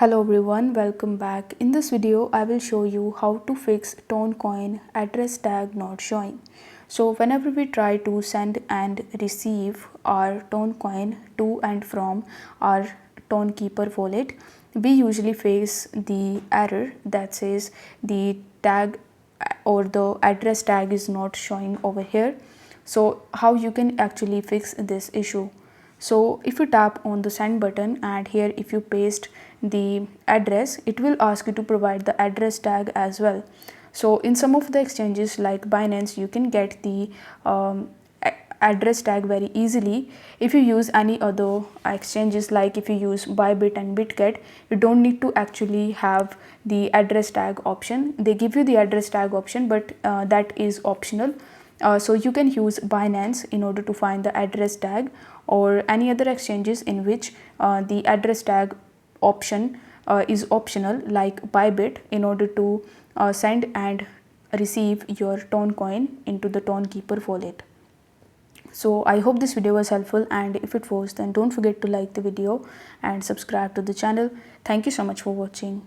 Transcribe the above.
Hello everyone, welcome back. In this video, I will show you how to fix Toncoin address tag not showing. So whenever we try to send and receive our Toncoin to and from our Tonekeeper wallet, we usually face the error that says the tag or the address tag is not showing over here. So how you can actually fix this issue? So if you tap on the send button and here if you paste the address, it will ask you to provide the address tag as well. So in some of the exchanges like Binance, you can get the address tag very easily. If you use any other exchanges, like if you use Bybit and Bitget, you don't need to actually have the address tag option. They give you the address tag option, but that is optional. So you can use Binance in order to find the address tag, or any other exchanges in which the address tag option is optional, like Bybit, in order to send and receive your Toncoin into the Tonekeeper wallet. So I hope this video was helpful, and if it was, then don't forget to like the video and subscribe to the channel. Thank you so much for watching.